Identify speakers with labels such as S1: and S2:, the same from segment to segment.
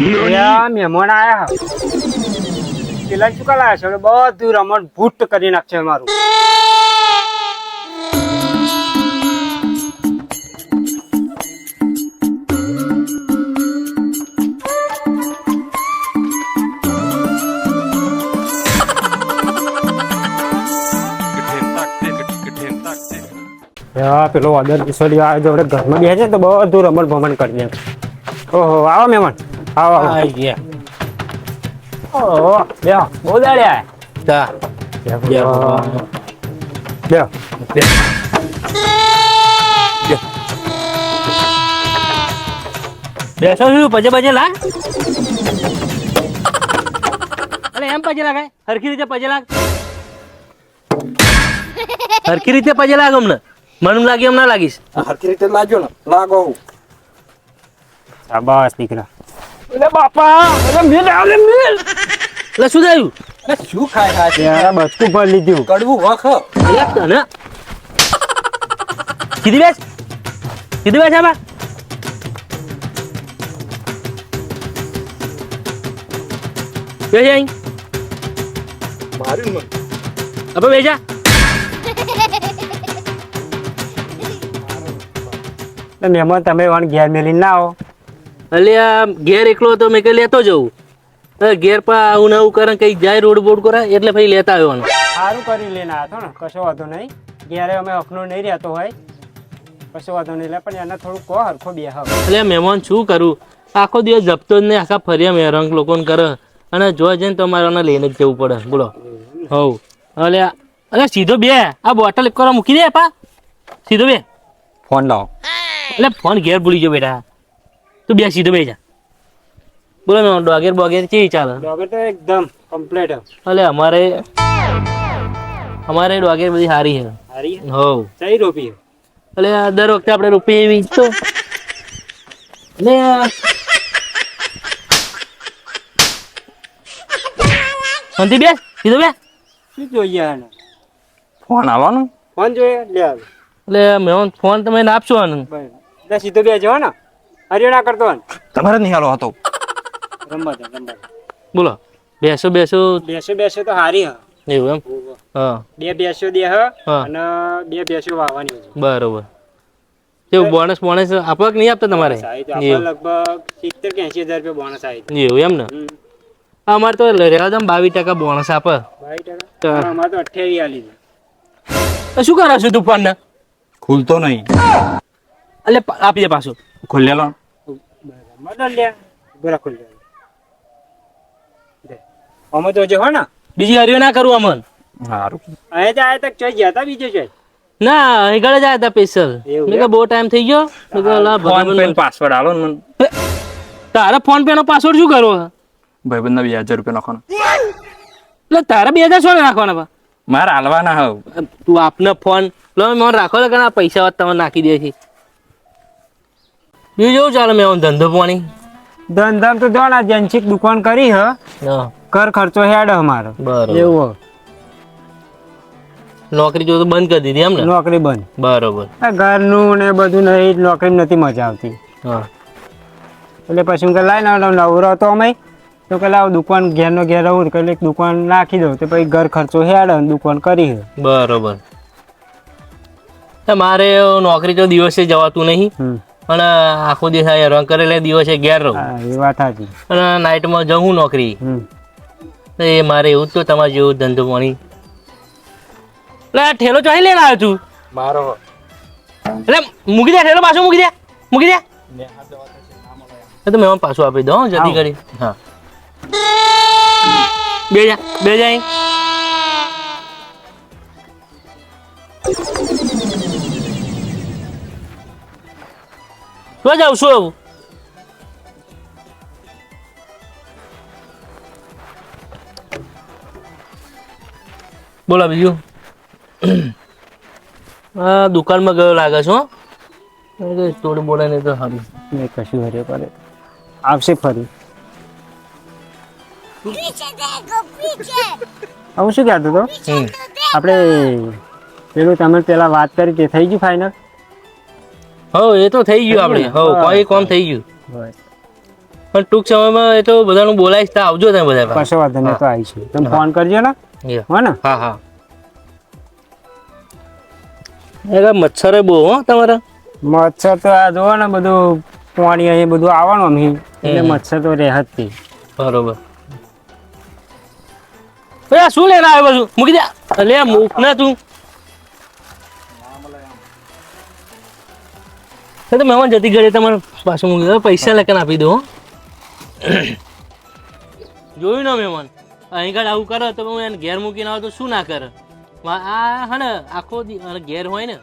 S1: મહેમાન આયા પેલા શું કલાયા છે બધું રમણ ભૂટ કરી નાખશે અમારું. પેલો ઓર્ડર કિશોરી આવે જો ઘરમાં બેસે છે તો બધું રમણ ભમણ કરી દે. ઓહો આવો મહેમાન આવો ઓહો લ્યો બહુ દાડ્યા તા લ્યો બેસો છું પજે લાગ અરે એમ પજે લાગાય હરખી રીતે પજે લાગ હરખી રીતે પજે લાગ અમને મને લાગે એમ ના લાગીશ
S2: હરખી રીતે લાગ્યો ને લાગો
S1: બસ દીકરા અરે બાપા અરે મિલ એટલે શું થયું
S2: શું ખાય
S1: યાર બચકું ભર લીધું
S2: કડવું વખ
S1: ને કીધી બેસ આમાં બેસ અહીં
S2: મારું મન
S1: અબે બેજા મહેમાન તમે વણ ઘેર મેલીને ના આવો અલ્યા ઘેર એકલો હતો મેં કઈ લેતો જવું ઘેર પા આવું નવું કરે કઈ જાય રોડ બોડ કરે એટલે ભાઈ લેતા આવ્યો સારું કરી લઈને આવ્યો ને કશો વાંધો નહીં ઘેરે અમે અખનો નહીં રહેતો હોય કશો વાંધો નહીં એટલે પણ એને થોડું કહો હરખો બે એટલે મહેમાન શું કરું આખો દિવસ જપતો જ નહીં આખા ફર્યા મેં રંગ લોકોને કરે અને જોવા જઈને તો મારે લઈને જ જવું પડે બોલો હવ અરે સીધો બે આ બોટલ એક કરવા મૂકી દે પા સીધો બે
S2: ફોન લાવો
S1: એટલે ફોન ઘેર ભૂલી ગયો બેટા તું બે સીધો બે જા બોલો મેં ડોગેર બોગેર કેવી ચાલે ડોગેર તો એકદમ કમ્પ્લીટ એટલે અમારે ડોગેર બધી સારી છે સારી હો સહી રોપી એટલે દર વખતે આપણે રોપી એવી તો એટલે શાંતિ બે સીધો બે શું જોઈએ
S2: ફોન આવવાનો
S1: ફોન જોઈએ લે એટલે મેં ફોન તમે આપશો ને સીધો બે જવા ને હરિયાણા કરતો
S2: તમારે નહીં હાલો હતો
S1: રમવા બોલો બેસો તો હારી હા એવું એમ હા બે બેસો દે હ અને બે બેસો વાવવાની બરોબર કેવું બોનસ આપવા કે નહીં આપતા તમારે લગભગ 70-80 હજાર રૂપિયા બોનસ આવી એવું એમ ને અમારે તો રહેવા દમ 22% બોનસ આપે 22% અમારે તો 28 આલી છે શું કરો છો તું ફોન ને
S2: ખુલતો નહીં
S1: એટલે આપી દે પાછું
S2: ખુલ્લેલો
S1: મદન લે બરા ખુલ દે અમે તો જે હો ને બીજી હરિયો ના કરું અમન
S2: સારું
S1: અહીં જાય તક ચોઈ ગયા તા બીજે છે ના અહીં ગળે જાય તા સ્પેશિયલ મેં કે બહુ ટાઈમ થઈ ગયો મેં કે લા
S2: ફોન પે પાસવર્ડ આલો ને મને
S1: તારા ફોન પે નો પાસવર્ડ શું કરવો
S2: ભાઈબંધ ના 2000 રૂપિયા નાખવાનો
S1: એટલે તારા 2000 શું નાખવાના
S2: મારે હાલવાના હવ
S1: તું આપને ફોન લો મને રાખો તો ઘણા પૈસા વાત તમે નાખી દે છે બીજું જેવું ચાલે મેં ધંધો પાણી ધંધા તો જો ને જનચિક દુકાન કરી હ કર ખર્ચો હેડ અમારો બરોબર એવું નોકરી જો તો બંધ કરી દીધી એમ ને નોકરી બંધ બરોબર ઘરનું ને બધું નહીં નોકરી નથી મજા આવતી હા એટલે પછી હું કે લાઈ નવરો હતો અમે તો કે લાવ દુકાન ઘેરનો ઘેર રહું એટલે દુકાન નાખી દઉં તો પછી ઘર ખર્ચો હેડ દુકાન કરી બરોબર મારે નોકરી તો દિવસે જવાતું નહીં અને આખો દિવસ હેરાન કરેલે દિવસે ઘેર રહું એ વાત સાચી અને નાઇટમાં જવું નોકરી એ મારે એવું તો તમારે જેવું ધંધો પાણી એટલે આ ઠેલો ચોહી લઈને આવ્યો તું
S2: મારો
S1: એટલે મૂકી દે ઠેલો પાછો મૂકી દે તો મેં પાછું આપી દઉં જલ્દી કરી હા બે જા તો જાઉં છું એવું બોલો બીજું હા દુકાનમાં ગયો લાગે છો થોડું બોલે નહીં તો સારું નહીં કશું હર્યો કરે આવશે ફરી હું શું કહેતો હતો આપણે પેલું તમે પેલા વાત કરી તે થઈ ગયું ફાઇનલ હો એ તો થઈ ગયું આપણે હો કોઈ કોમ થઈ ગયું પણ ટૂંક સમયમાં એ તો બધાનું બોલાવીશ તો આવજો તમે બધા
S3: કશો વાંધો નહીં, તો આવીશું. તમે ફોન કરજો ને. હો ને?
S1: હા હા. મચ્છર બહુ હો તમારા.
S3: મચ્છર તો આ જોવો ને બધું પાણી અહીં બધું આવવાનું નહીં એટલે મચ્છર તો રહે જ તે.
S1: બરોબર. આ શું લઈને આવ્યો બધું મૂકી દે. લે મૂક ને તું. તો મહેમાન જતી ઘરે તમારે પાછું મૂકી દો, પૈસા લખન આપી દો. જોયું ને મહેમાન અહીં આગળ આવું કરે તો હું એને ઘેર મૂકીને આવું તો શું ના કરે. આ હા ને આખો ઘેર હોય ને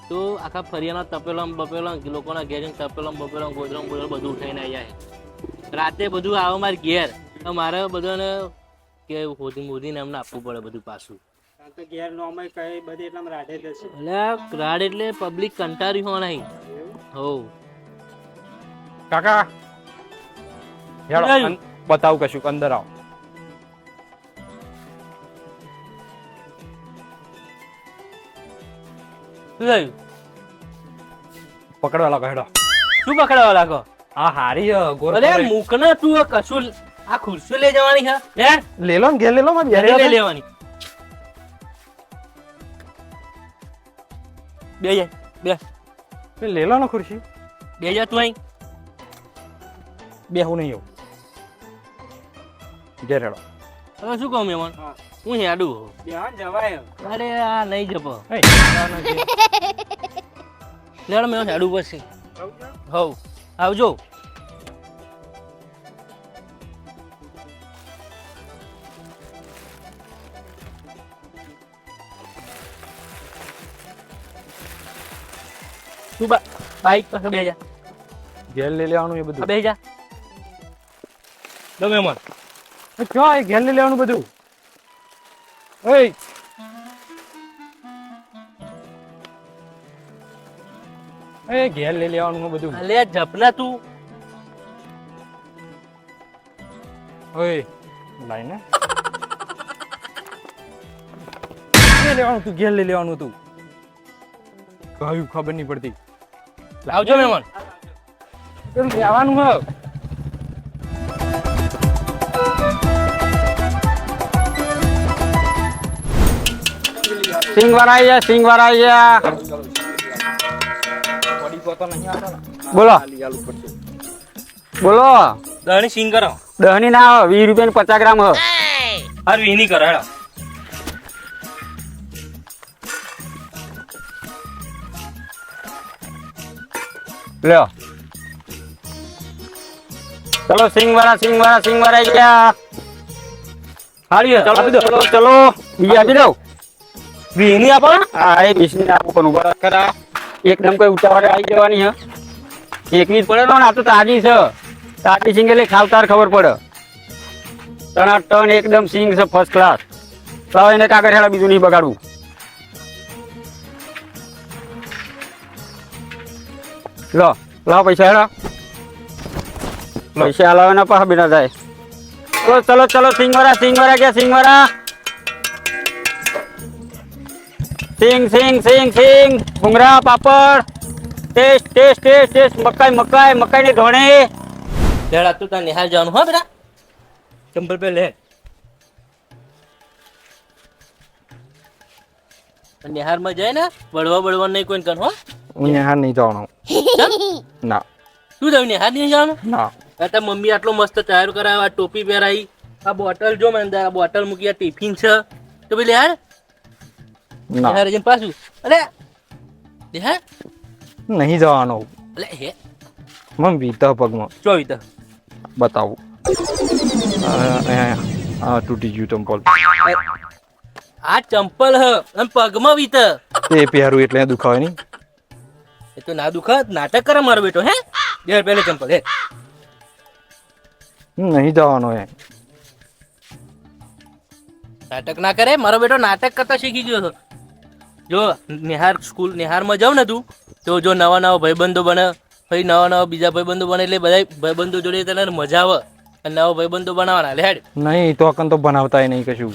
S1: તો આખા ફરિયાના તપેલામ બપેલા લોકોના ઘેર તપેલામ બપેલામ ગોદરામ ગોદરા બધું ઉઠાઈને આવી જાય. રાતે બધું આવે મારે ઘેર મારે બધાને કે મોદીને એમને આપવું પડે બધું પાછું.
S3: ઘેર નોમે કઈ બધી એટલા રાડે જશે.
S1: એટલે રાડ એટલે પબ્લિક કંટાળી હોય નહીં. હો
S2: કાકા હેડો બતાવું કશું અંદર આવો.
S1: શું થયું?
S2: પકડવા લાગો હેડો.
S1: શું પકડવા લાગો?
S2: આ હારી
S1: અરે મૂક ને તું કશું આ ખુરશીઓ લઈ જવાની છે લે
S2: લે લો ને ઘેર લે લો માં
S1: લઈ લેવાની. બે જાય બે
S2: લે લો ને ખુરશી.
S1: બે જા તું અહીં
S2: બે હું નહીં આવું. ઘેર હેડો.
S1: હવે શું કહું મહેમાન હું હેડું.
S3: બેહન જવાય.
S1: અરે આ નહીં જપો
S2: એ,
S1: લેડો મેં હેડું પછી. હવ આવજો. તું બાઈક પાસે બે જા.
S2: ઘેર લઈ લેવાનું એ બધું.
S1: બે જા લો મહેમાન.
S2: ક્યાં એ ઘેર લઈ લેવાનું બધું. ઓય એ ઘેર લઈ લેવાનું બધું.
S1: લે જપના તું.
S2: ઓય લાઈને લઈ લેવાનું તું. ઘેર લઈ લેવાનું તું. કયું ખબર નહીં પડતી.
S1: આવજો મહેમાન.
S2: લેવાનું હ.
S3: સિંગ વાળા સિંગ વાળા બોલો બોલો.
S1: દહની સિંગ કરો.
S3: 10 ની ના આવે, 20 રૂપિયા 50 ગ્રામ હ.
S1: હાર વીની કરો હેડો.
S3: લ્યો ચલો સિંગ વાળા ગયા. હારી ચલો ચલો બીજી આપી દઉં.
S1: વીની આપો.
S3: હા એ બીસની આપું પણ ઉભા ખરા. એકદમ કોઈ ઉતાવળે આવી જવાની હ. 21 પડે ને આ તો તાજી છે. તાજી સિંગ એટલે ખાવતાર ખબર પડે. ટન એકદમ સિંગ છે ફર્સ્ટ ક્લાસ. લાવ એને કાગળ હેડા બીજું નહીં બગાડવું. લો લાવ પૈસા હેડા. પૈસા હલાવે ને પાછા બીના થાય. ચલો ચલો સિંગ વાળા ગયા સિંગ વાળા. સિંગ ભૂંગરા પાપડ ટેસ્ટ મકાઈ ને ઘણે.
S1: લેડા તું તાર નિહાલ જવાનું હો બેટા. ચંપલ પે લે. નિહારમાં જાય ને બળવા નહીં કોઈ કર હો.
S2: હું નેહાર નહીં જવાનું. ના
S1: શું થયું નિહાર નહીં જવાનું?
S2: ના
S1: તાર મમ્મી આટલો મસ્ત તૈયાર કરાયો, આ ટોપી પહેરાઈ, આ બોટલ જો મને અંદર આ બોટલ મૂકી, આ ટિફિન છે તો પેલી યાર
S2: ના
S1: નિહાર જઈને પાછું અરે નિહાર
S2: નહીં જવાનું.
S1: અલે હે
S2: મમ વીતા પગમાં
S1: ચોવી તો
S2: બતાવું. આ તૂટી ગયું ચંપલ.
S1: આ ચંપલ હ અને પગમાં વીત
S2: એ પહેરું એટલે દુખાવે નહીં.
S1: એ તો ના દુખા નાટક કરે મારો બેટો. હે બે પહેલે ચંપલ હે
S2: નહીં જવાનો એ.
S1: નાટક ના કરે મારો બેટો. નાટક કરતા શીખી ગયો છે. જો નિહારમાં જાવ ને તું તો જો નવા ભાઈબંધો બને, પછી નવા બીજા ભાઈબંધો બને એટલે બધા ભાઈબંધો જોડે તને મજા આવે અને નવા ભાઈબંધો બનાવવાના. લે હેડ.
S2: નહીં તો અકન તો બનાવતા નહીં કશું.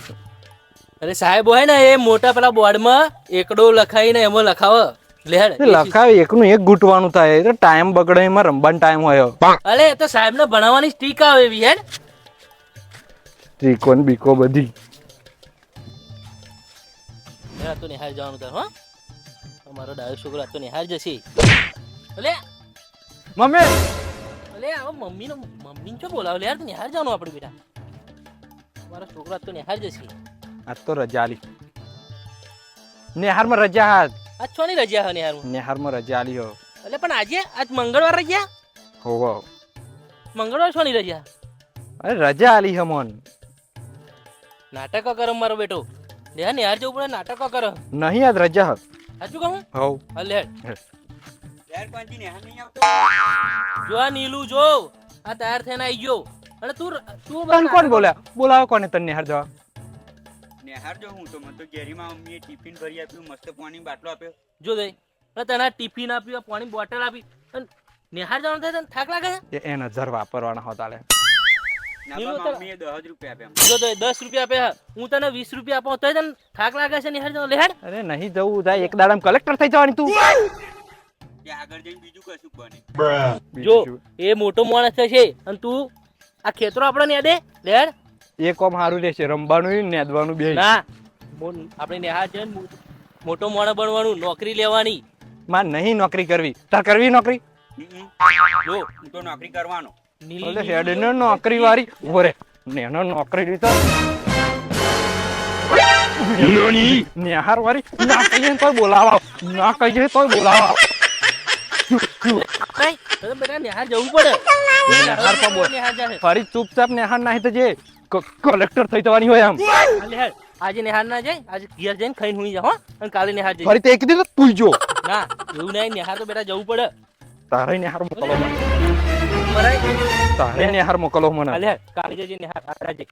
S1: અરે સાહેબ હોય ને એ મોટા પેલા બોર્ડમાં એકડો લખાઈને એમાં લખાવે લેડ
S2: લખાવે એકનું એક ગૂંટવાનું થાય એટલે ટાઈમ બગડે એમાં રમવાનો ટાઈમ હોય
S1: અલે એ તો સાહેબ ને ભણાવવાની સ્ટીક આવે એવી હેડ
S2: ત્રિકોણ બીકો બધી
S1: આ તો નિહાર જવાનું તાર હો અમારો ડાયો છોકરો આ તો નિહાર જશે અલે
S2: મમ્મી
S1: અલે આ મમ્મીને શું બોલાવ લે યાર તો નિહાર જવાનું આપણે બેટા અમારો છોકરો આ તો નિહાર જશે
S2: આજ તો રજા આલી નેહારમાં રજા હાથ
S1: આજ છોની રજા હે નિહારમાં
S2: નેહારમાં રજા આલી હો
S1: એટલે પણ આજે આજ મંગળવાર રજા
S2: હોવો
S1: મંગળવાર છોની રજા
S2: અરે રજા આલી હે મોન
S1: નાટકો કરો મારો બેટો લે નિહાર જવું પડે નાટકો કરો
S2: નહીં આજ રજા હે
S1: સાચું કહું
S2: હોવ
S1: લે જો આ નીલું જો આ તૈયાર થઈને આવી ગયો અને તું
S2: તને કોણ બોલ્યા બોલાવો કોને તને નેહાર જવા
S3: નેહાર જો હું તો મને તો ઘેરીમાં મમ્મીએ ટિફિન ભરી આપ્યું મસ્ત પાણી બાટલો આપ્યો
S1: જો દે તને ટિફિન આપ્યું પાણી બોટલ આપી અને નિહાર જવાનું થાય તને થાક લાગે છે
S2: એ 1000 વાપરવાના હોતા લે
S3: મમ્મીએ 10 રૂપિયા આપ્યા
S1: જો તો 10 રૂપિયા આપ્યા હું તને 20 રૂપિયા આપો તો તને થાક લાગે છે નિહાર જવાનું લેહાડ
S2: અરે નહીં જવું જાય એક દાડામાં કલેક્ટર થઈ જવાની તું
S3: ત્યાં આગળ જઈને બીજું કશું બને
S1: જો એ મોટો માણસ છે અને તું આ ખેતરો આપણે ને દે લેહાડ
S2: એ કોમ સારું રહેશે રમવાનું નેદવાનું બે
S1: ના આપણે નિહાર છે મોટો માણસ બનવાનું નોકરી લેવાની
S2: માં નહીં નોકરી કરવી તાર કરવી નોકરી
S1: જો
S3: હું તો નોકરી કરવાનો
S2: ઓલે હેડ ને નોકરી વાળી ઓરે નેનો નોકરી લીધો નેહાર વાળી ના કહીએ તો બોલાવા ના કહીએ તો બોલાવા
S1: નહીં તો બેટા નિહાર જવું પડે
S2: નેહાર પર બોલ
S1: નિહાર જાહે
S2: ફરી ચૂપચાપ નેહાર નાહી તો જે કલેક્ટર થઈ જવાની હોય આમ
S1: લેહાડ આજે નિહાર ના જાય આજે ઘેર જઈને ખાઈને હુઈ જા હો અને કાલે નિહાર જઈ
S2: ફરી તે કીધું તો તું જો
S1: ના એવું નહીં નિહાર તો બેટા જવું પડે
S2: તારે નેહાર મોકલો મને
S1: મરાય
S2: તારે નેહાર મોકલો મને
S1: કાલે કાલે જજે નિહાર આજે